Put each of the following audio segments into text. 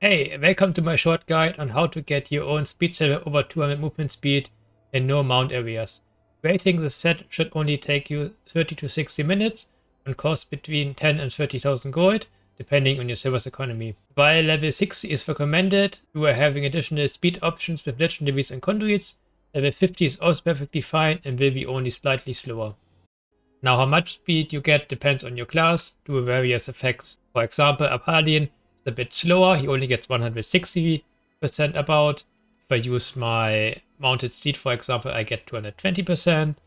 Hey, welcome to my short guide on how to get your own speed saver over 200 movement speed in no mount areas. Creating the set should only take you 30 to 60 minutes and cost between 10 and 30,000 gold, depending on your server's economy. While level 60 is recommended, you are having additional speed options with legendaries and conduits. Level 50 is also perfectly fine and will be only slightly slower. Now, how much speed you get depends on your class due to various effects. For example, a paladin is a bit slower, he only gets 160% about. If I use my mounted steed, for example, I get 220%,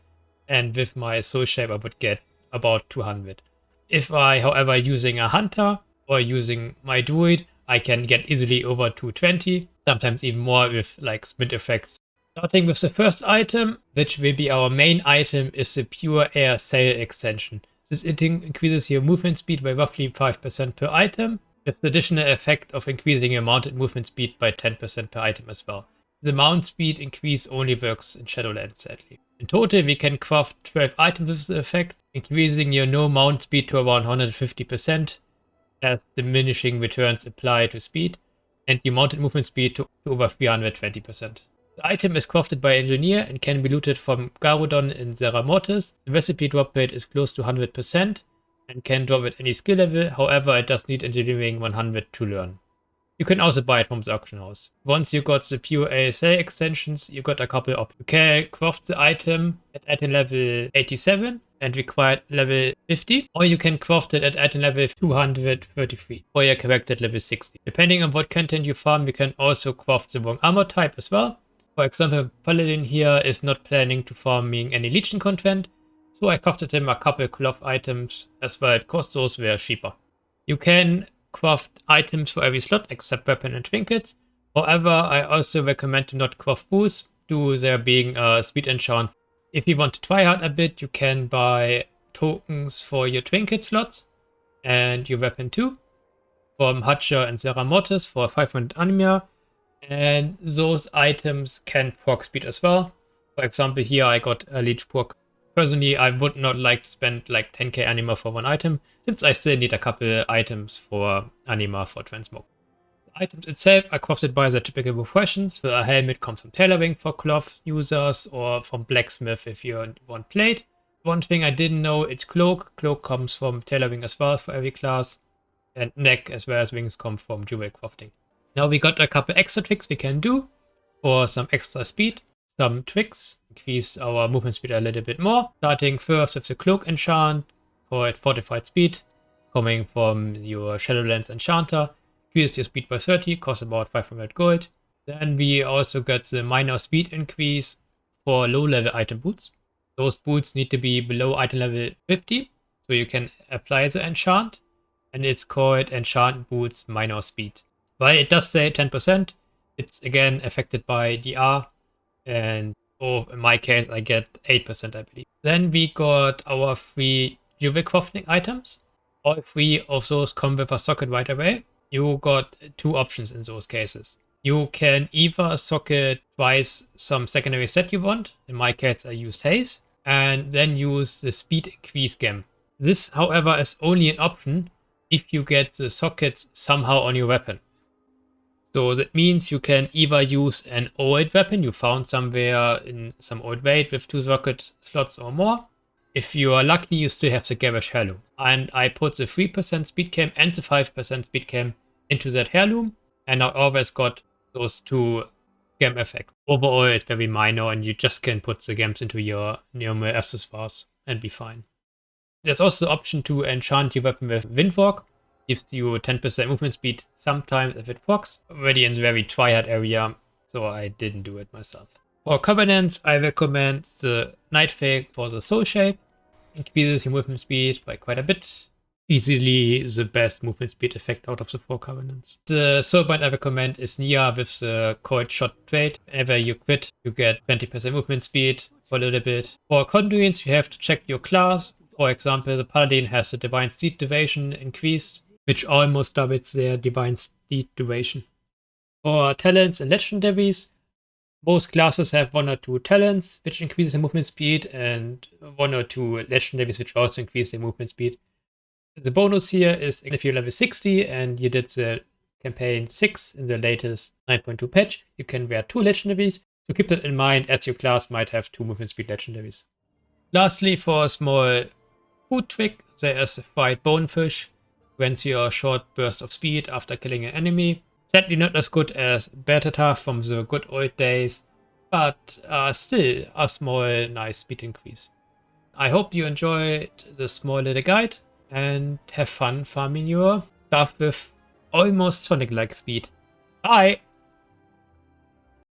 and with my soul shape I would get about 200. If I, however, using a hunter or using my druid, I can get easily over 220, sometimes even more with like sprint effects. Starting with the first item, which will be our main item, is the Pure Air Sail extension. This increases your movement speed by roughly 5% per item, with the additional effect of increasing your mounted movement speed by 10% per item as well. The mount speed increase only works in Shadowlands, sadly. In total, we can craft 12 items with the effect, increasing your no mount speed to around 150%, as diminishing returns apply to speed, and your mounted movement speed to over 320%. The item is crafted by engineer and can be looted from Garudon in Zera Mortis. The recipe drop rate is close to 100% and can drop at any skill level, however it does need engineering 100 to learn. You can also buy it from the auction house. Once you got the pure ASA extensions, you got a couple of options. You can craft the item at item level 87 and required level 50, or you can craft it at item level 233 for your character at level 60. Depending on what content you farm, you can also craft the wrong armor type as well. For example, Paladin here is not planning to farming any Legion content, so I crafted him a couple cloth items as well because those were cheaper. You can craft items for every slot except weapon and trinkets. However, I also recommend to not craft boots due to there being a speed enchant. If you want to try hard a bit, you can buy tokens for your trinket slots and your weapon too from Hatcher and Zera Mortis for 500 anima. And those items can proc speed as well. For example, here I got a leech proc. Personally, I would not like to spend like 10k anima for one item, since I still need a couple items for anima for transmog. The items itself are crafted by the typical professions. The helmet comes from tailoring for cloth users or from blacksmith if you want plate. One thing I didn't know, it's cloak. Cloak comes from tailoring as well for every class. And neck as well as wings come from jewel crafting. Now we got a couple extra tricks we can do for some extra speed. Some tricks increase our movement speed a little bit more. Starting first with the cloak enchant for fortified speed, coming from your Shadowlands enchanter. Increase your speed by 30, costs about 500 gold. Then we also got the minor speed increase for low level item boots. Those boots need to be below item level 50, so you can apply the enchant. And it's called Enchant Boots Minor Speed. While it does say 10%, it's again affected by DR, and in my case I get 8% I believe. Then we got our 3 jewel crafting items. All 3 of those come with a socket right away. You got 2 options in those cases. You can either socket twice some secondary set you want, in my case I used haze, and then use the speed increase gem. This however is only an option if you get the sockets somehow on your weapon. So that means you can either use an old weapon you found somewhere in some old raid with 2 socket slots or more. If you are lucky, you still have the garish heirloom. And I put the 3% speed cam and the 5% speed cam into that heirloom, and I always got those 2 gem effects. Overall, it's very minor, and you just can put the gems into your normal accessoires and be fine. There's also the option to enchant your weapon with Windwalk. Gives you 10% movement speed sometimes if it procs. Already in the very tryhard area, so I didn't do it myself. For Covenants, I recommend the Night Fake for the Soul Shape. Increases your movement speed by quite a bit. Easily the best movement speed effect out of the 4 Covenants. The Soulbind I recommend is Nia with the Cold Shot trait. Whenever you quit, you get 20% movement speed for a little bit. For Conduits, you have to check your class. For example, the Paladin has the Divine Steed duration increased, which almost doubles their Divine Steed duration. For talents and legendaries, most classes have 1 or 2 talents, which increases their movement speed, and 1 or 2 legendaries, which also increase their movement speed. The bonus here is if you're level 60 and you did the campaign 6 in the latest 9.2 patch, you can wear 2 legendaries, so keep that in mind as your class might have 2 movement speed legendaries. Lastly, for a small food trick, there is a fried bonefish. Grants you a short burst of speed after killing an enemy. Sadly not as good as Batata from the good old days, but still a small nice speed increase. I hope you enjoyed this small little guide and have fun farming your stuff with almost Sonic-like speed. Bye!